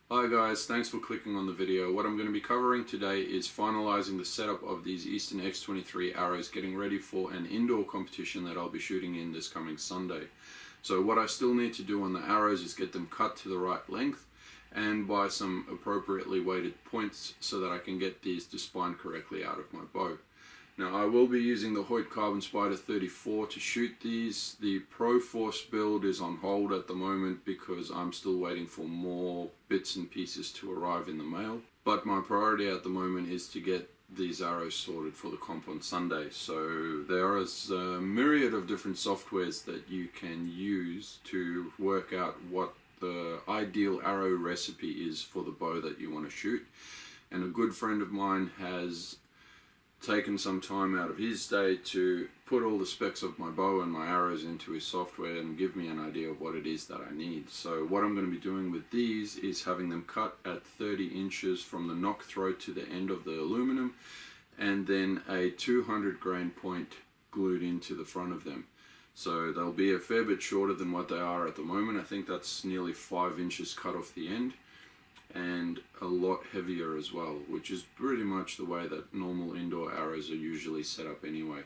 Hi guys, thanks for clicking on the video. What I'm going to be covering today is finalizing the setup of these Easton X23 arrows, getting ready for an indoor competition that I'll be shooting in this coming Sunday. So what I still need to do on the arrows is get them cut to the right length and buy some appropriately weighted points so that I can get these to spine correctly out of my bow. Now I will be using the Hoyt Carbon Spider 34 to shoot these. The Pro Force build is on hold at the moment because I'm still waiting for more bits and pieces to arrive in the mail. But my priority at the moment is to get these arrows sorted for the comp on Sunday. So there is a myriad of different softwares that you can use to work out what the ideal arrow recipe is for the bow that you want to shoot. And a good friend of mine has taken some time out of his day to put all the specs of my bow and my arrows into his software and give me an idea of what it is that I need. So what I'm going to be doing with these is having them cut at 30 inches from the nock throat to the end of the aluminum, and then a 200 grain point glued into the front of them. So they'll be a fair bit shorter than what they are at the moment. I think that's nearly 5 inches cut off the end, and a lot heavier as well, which is pretty much the way that normal indoor arrows are usually set up anyway.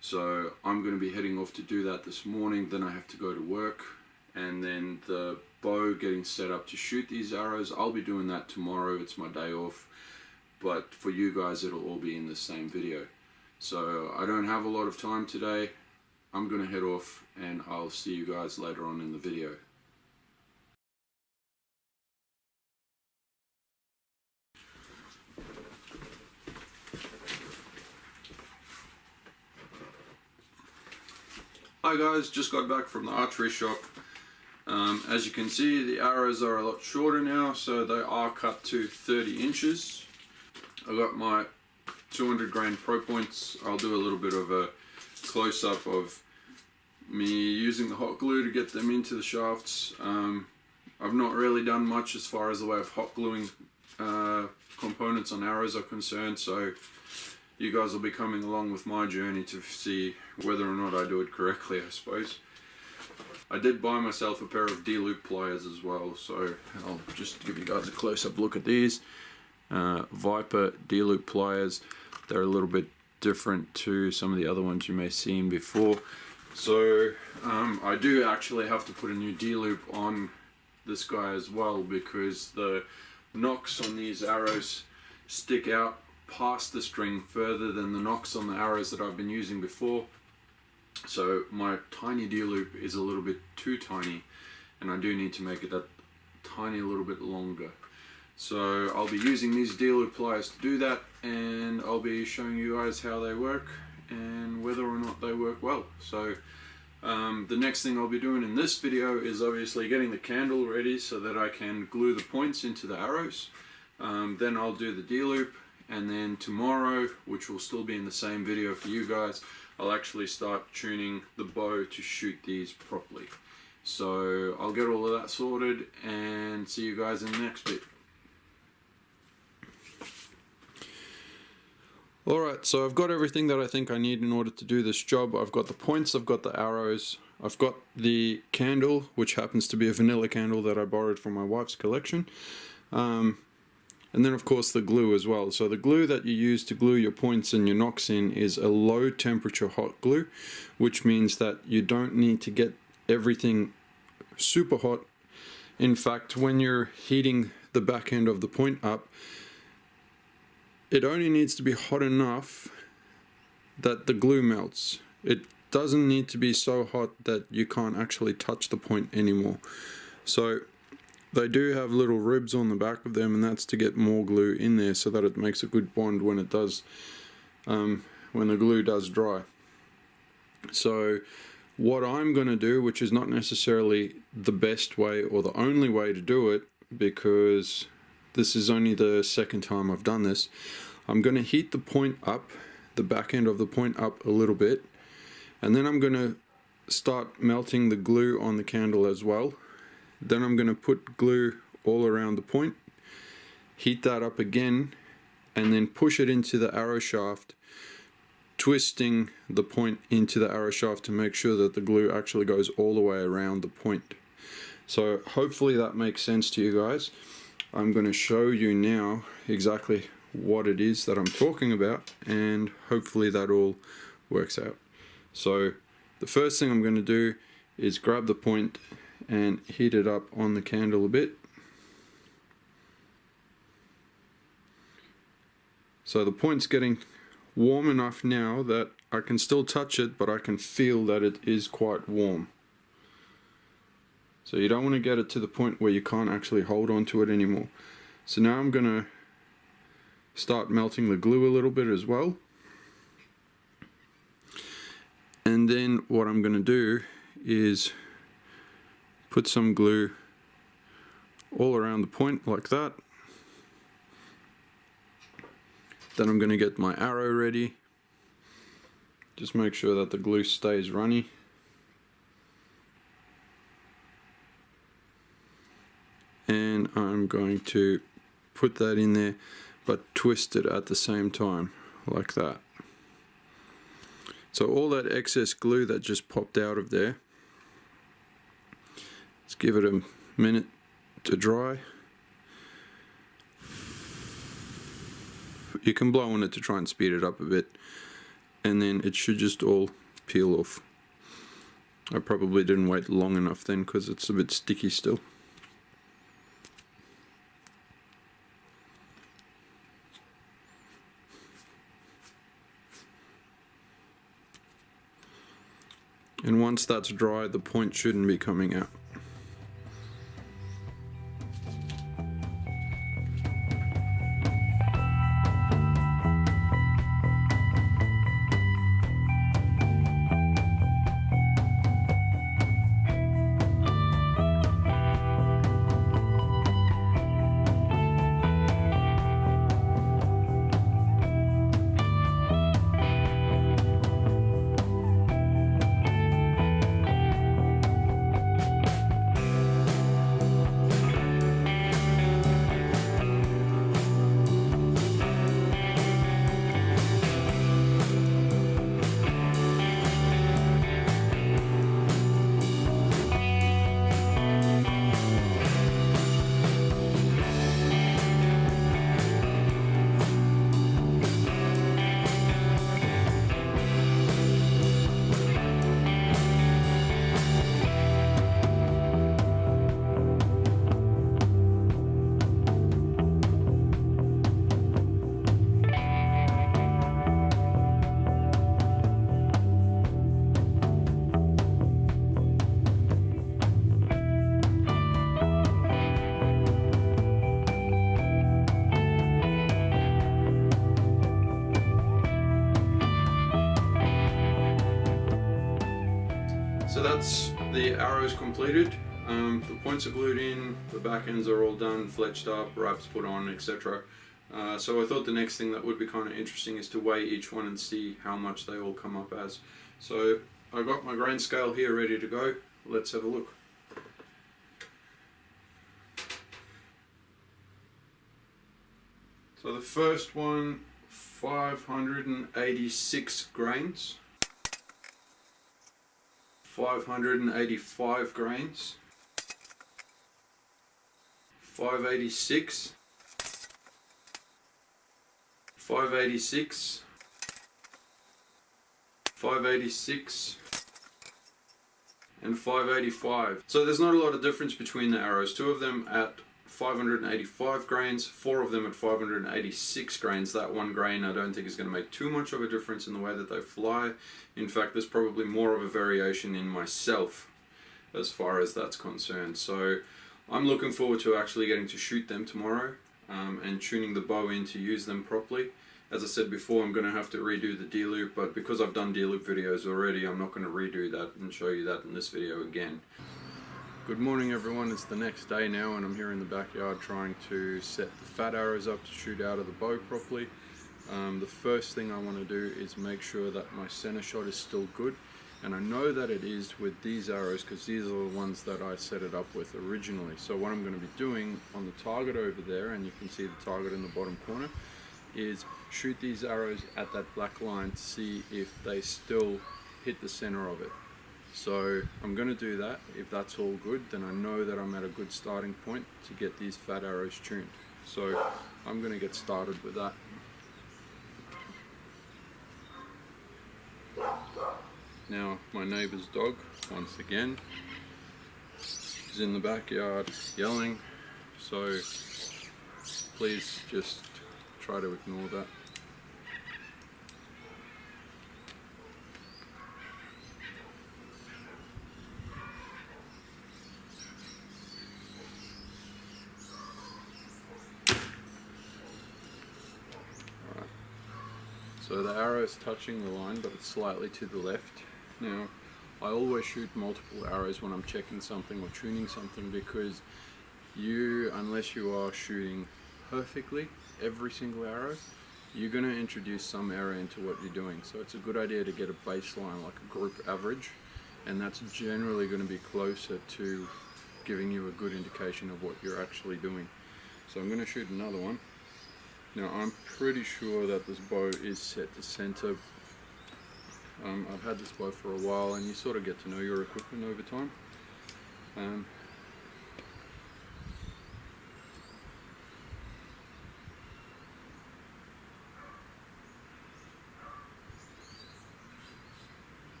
So I'm going to be heading off to do that this morning, then I have to go to work, and then the bow getting set up to shoot these arrows, I'll be doing that tomorrow. It's my day off, but for you guys it'll all be in the same video. So I don't have a lot of time today. I'm going to head off and I'll see you guys later on in the video. Hi guys, just got back from the archery shop. As you can see, the arrows are a lot shorter now, so they are cut to 30 inches. I got my 200 grain Pro points. I'll do a little bit of a close-up of me using the hot glue to get them into the shafts. I've not really done much as far as the way of hot gluing components on arrows are concerned, so you guys will be coming along with my journey to see whether or not I do it correctly, I suppose. I did buy myself a pair of D-loop pliers as well, so I'll just give you guys a close-up look at these. Viper D-loop pliers. They're a little bit different to some of the other ones you may have seen before. So I do actually have to put a new D-loop on this guy as well, because the nocks on these arrows stick out past the string further than the nocks on the arrows that I've been using before. So my tiny D-loop is a little bit too tiny, and I do need to make it that tiny little bit longer. So I'll be using these D-loop pliers to do that, and I'll be showing you guys how they work and whether or not they work well. So the next thing I'll be doing in this video is obviously getting the candle ready so that I can glue the points into the arrows. Then I'll do the D-loop, and then tomorrow, which will still be in the same video for you guys, I'll actually start tuning the bow to shoot these properly. So I'll get all of that sorted and see you guys in the next bit. Alright, so I've got everything that I think I need in order to do this job. I've got the points, I've got the arrows, I've got the candle, which happens to be a vanilla candle that I borrowed from my wife's collection. And then of course the glue as well. So the glue that you use to glue your points and your nocks in is a low temperature hot glue, which means that you don't need to get everything super hot. In fact, when you're heating the back end of the point up, it only needs to be hot enough that the glue melts. It doesn't need to be so hot that you can't actually touch the point anymore. So they do have little ribs on the back of them, and that's to get more glue in there so that it makes a good bond when it does, when the glue does dry. So what I'm going to do, which is not necessarily the best way or the only way to do it, because this is only the second time I've done this, I'm going to heat the point up, the back end of the point up a little bit, and then I'm going to start melting the glue on the candle as well. Then I'm going to put glue all around the point, heat that up again, and then push it into the arrow shaft, twisting the point into the arrow shaft to make sure that the glue actually goes all the way around the point. So hopefully that makes sense to you guys. I'm going to show you now exactly what it is that I'm talking about, and hopefully that all works out. So the first thing I'm going to do is grab the point and heat it up on the candle a bit. So the point's getting warm enough now that I can still touch it, but I can feel that it is quite warm. So you don't want to get it to the point where you can't actually hold on to it anymore. So now I'm going to start melting the glue a little bit as well. And then what I'm going to do is put some glue all around the point like that. Then I'm going to get my arrow ready. Just make sure that the glue stays runny. And I'm going to put that in there, but twist it at the same time, like that. So all that excess glue that just popped out of there, let's give it a minute to dry. You can blow on it to try and speed it up a bit, and then it should just all peel off. I probably didn't wait long enough then because it's a bit sticky still. And once that's dry, the point shouldn't be coming out. So that's the arrows completed. The points are glued in, the back ends are all done, fletched up, wraps put on, etc. So I thought the next thing that would be kind of interesting is to weigh each one and see how much they all come up as. So I got my grain scale here ready to go. Let's have a look. So the first one, 586 grains. 585 grains, 586, 586, 586, and 585. So there's not a lot of difference between the arrows. Two of them at 585 grains, four of them at 586 grains. That one grain I don't think is going to make too much of a difference in the way that they fly. In fact, there's probably more of a variation in myself as far as that's concerned. So I'm looking forward to actually getting to shoot them tomorrow and tuning the bow in to use them properly. As I said before, I'm going to have to redo the D-loop, but because I've done D-loop videos already, I'm not going to redo that and show you that in this video again. Good morning everyone, it's the next day now and I'm here in the backyard trying to set the fat arrows up to shoot out of the bow properly. The first thing I want to do is make sure that my center shot is still good, and I know that it is with these arrows because these are the ones that I set it up with originally. So what I'm going to be doing on the target over there, and you can see the target in the bottom corner, is shoot these arrows at that black line to see if they still hit the center of it. So I'm going to do that. If that's all good, then I know that I'm at a good starting point to get these fat arrows tuned. So I'm going to get started with that. Now my neighbour's dog, once again, is in the backyard yelling, so please just try to ignore that. So the arrow is touching the line, but it's slightly to the left. Now, I always shoot multiple arrows when I'm checking something or tuning something, because unless you are shooting perfectly every single arrow, you're going to introduce some error into what you're doing. So it's a good idea to get a baseline, like a group average, and that's generally going to be closer to giving you a good indication of what you're actually doing. So I'm going to shoot another one. Now I'm pretty sure that this bow is set to center. I've had this bow for a while, and you sort of get to know your equipment over time.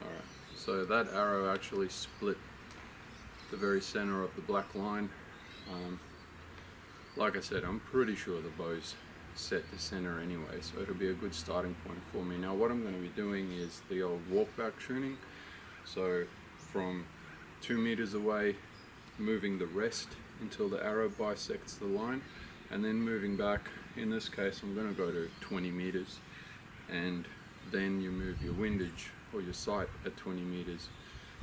Alright, so that arrow actually split the very center of the black line. Like I said, I'm pretty sure the bow's set to center anyway, so it'll be a good starting point for me. Now what I'm going to be doing is the old walkback tuning. So from 2 meters away, moving the rest until the arrow bisects the line, and then moving back. In this case I'm going to go to 20 meters, and then you move your windage or your sight at 20 meters.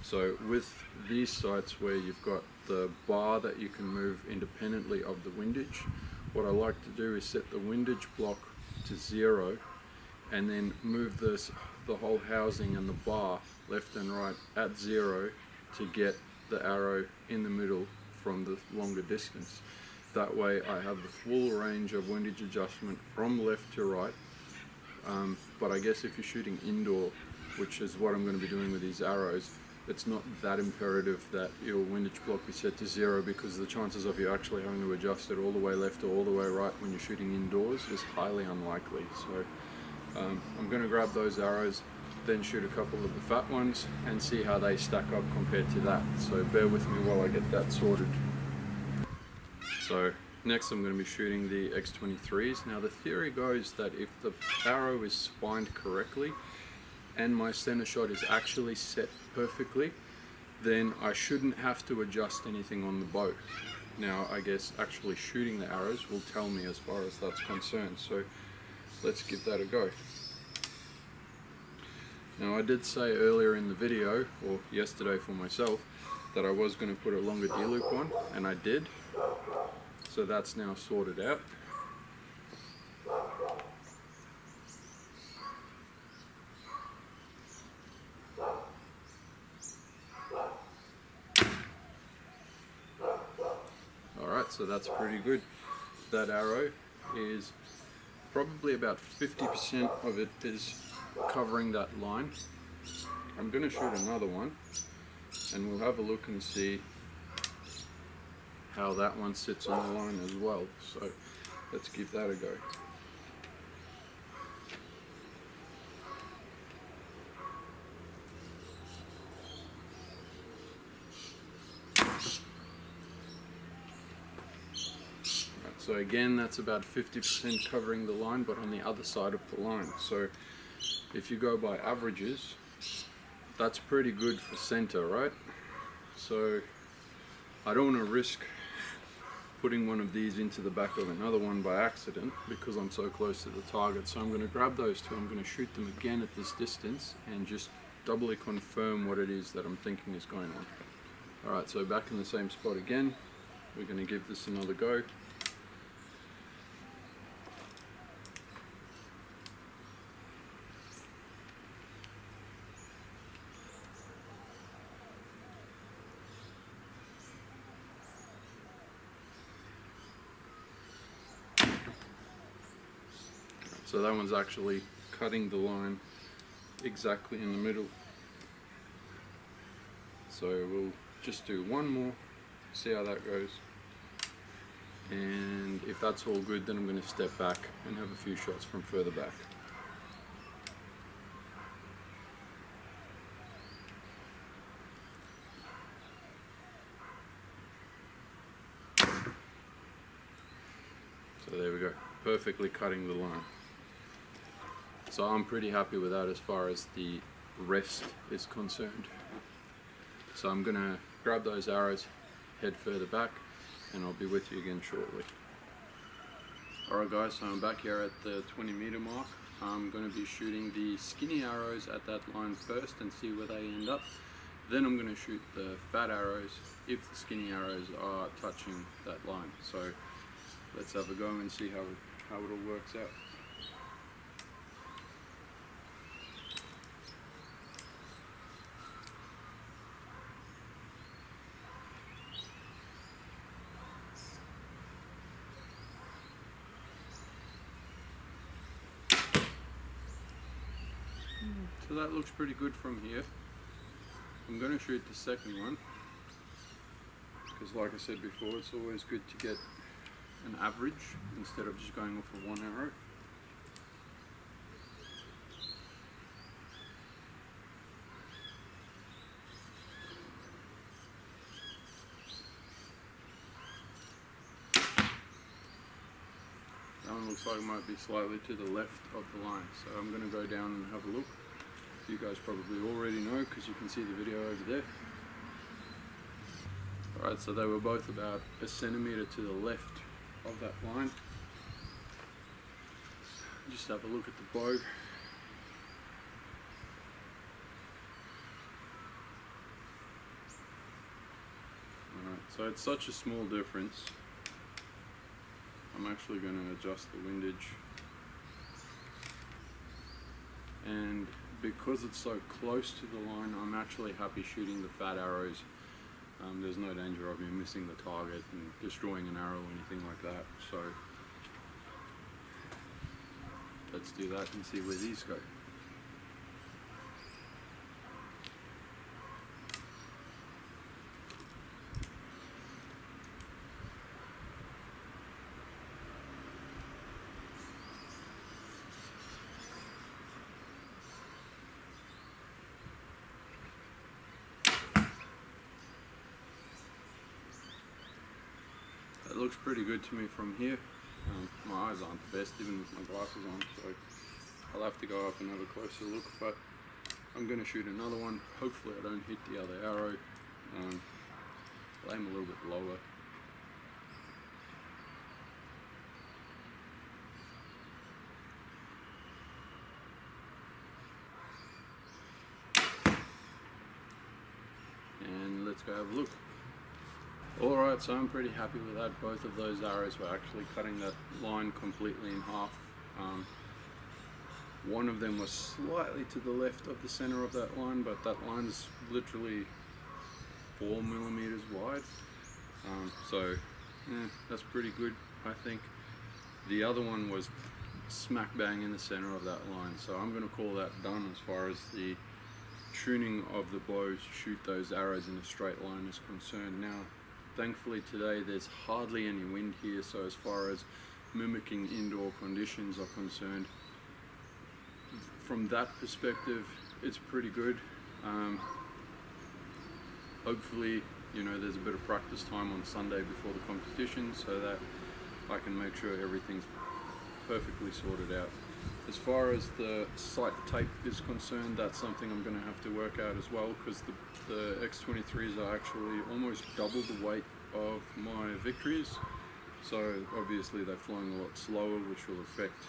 So with these sights where you've got the bar that you can move independently of the windage, what I like to do is set the windage block to 0, and then move the whole housing and the bar left and right at 0 to get the arrow in the middle from the longer distance. That way I have the full range of windage adjustment from left to right. But I guess if you're shooting indoor, which is what I'm going to be doing with these arrows, it's not that imperative that your windage block be set to 0, because the chances of you actually having to adjust it all the way left or all the way right when you're shooting indoors is highly unlikely. So I'm going to grab those arrows, then shoot a couple of the fat ones and see how they stack up compared to that. So bear with me while I get that sorted. So next I'm going to be shooting the X23s. Now the theory goes that if the arrow is spined correctly and my center shot is actually set perfectly, then I shouldn't have to adjust anything on the bow. Now I guess actually shooting the arrows will tell me as far as that's concerned, so let's give that a go. Now I did say earlier in the video, or yesterday for myself, that I was going to put a longer D-loop on, and I did, so that's now sorted out. So that's pretty good. That arrow is probably about 50% of it is covering that line. I'm going to shoot another one and we'll have a look and see how that one sits on the line as well. So let's give that a go. So again, that's about 50% covering the line, but on the other side of the line. So if you go by averages, that's pretty good for center, right? So I don't want to risk putting one of these into the back of another one by accident because I'm so close to the target. So I'm going to grab those two, I'm going to shoot them again at this distance and just doubly confirm what it is that I'm thinking is going on. Alright, so back in the same spot again, we're going to give this another go. So that one's actually cutting the line exactly in the middle. So we'll just do one more, see how that goes. And if that's all good, then I'm going to step back and have a few shots from further back. So there we go, perfectly cutting the line. So I'm pretty happy with that as far as the rest is concerned. So I'm going to grab those arrows, head further back, and I'll be with you again shortly. Alright guys, so I'm back here at the 20-meter mark. I'm going to be shooting the skinny arrows at that line first and see where they end up. Then I'm going to shoot the fat arrows if the skinny arrows are touching that line. So let's have a go and see how it all works out. So that looks pretty good from here. I'm going to shoot the second one because, like I said before, it's always good to get an average instead of just going off of one arrow. That one looks like it might be slightly to the left of the line, so I'm going to go down and have a look. You guys probably already know because you can see the video over there. Alright, so they were both about a centimetre to the left of that line. Just have a look at the bow. Alright, so it's such a small difference. I'm actually going to adjust the windage. And because it's so close to the line, I'm actually happy shooting the fat arrows. There's no danger of me missing the target and destroying an arrow or anything like that. So let's do that and see where these go. It looks pretty good to me from here. My eyes aren't the best even with my glasses on, so I'll have to go up and have a closer look, but I'm going to shoot another one. Hopefully I don't hit the other arrow. I'll aim a little bit lower. And let's go have a look. Alright, so I'm pretty happy with that. Both of those arrows were actually cutting that line completely in half. One of them was slightly to the left of the center of that line, but that line is literally 4 millimeters wide. So that's pretty good, I think. The other one was smack bang in the center of that line, so I'm going to call that done as far as the tuning of the bow to shoot those arrows in a straight line is concerned. Now, thankfully today there's hardly any wind here, so as far as mimicking indoor conditions are concerned, from that perspective it's pretty good. Hopefully, you know, there's a bit of practice time on Sunday before the competition so that I can make sure everything's perfectly sorted out. As far as the sight tape is concerned, that's something I'm going to have to work out as well, because the X23s are actually almost double the weight of my Victories, so obviously they're flying a lot slower, which will affect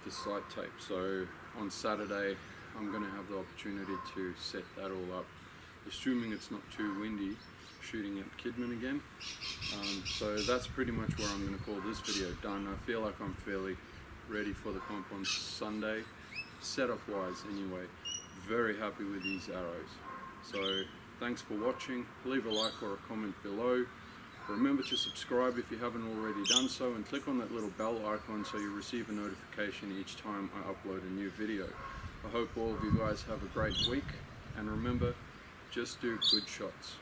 the sight tape. So on Saturday I'm going to have the opportunity to set that all up, assuming it's not too windy, shooting at Kidman again. So that's pretty much where I'm going to call this video done. I feel like I'm fairly ready for the comp on Sunday, setup wise anyway. Very happy with these arrows. So thanks for watching. Leave a like or a comment below. Remember to subscribe if you haven't already done so, and click on that little bell icon so you receive a notification each time I upload a new video. I hope all of you guys have a great week, and remember, just do good shots.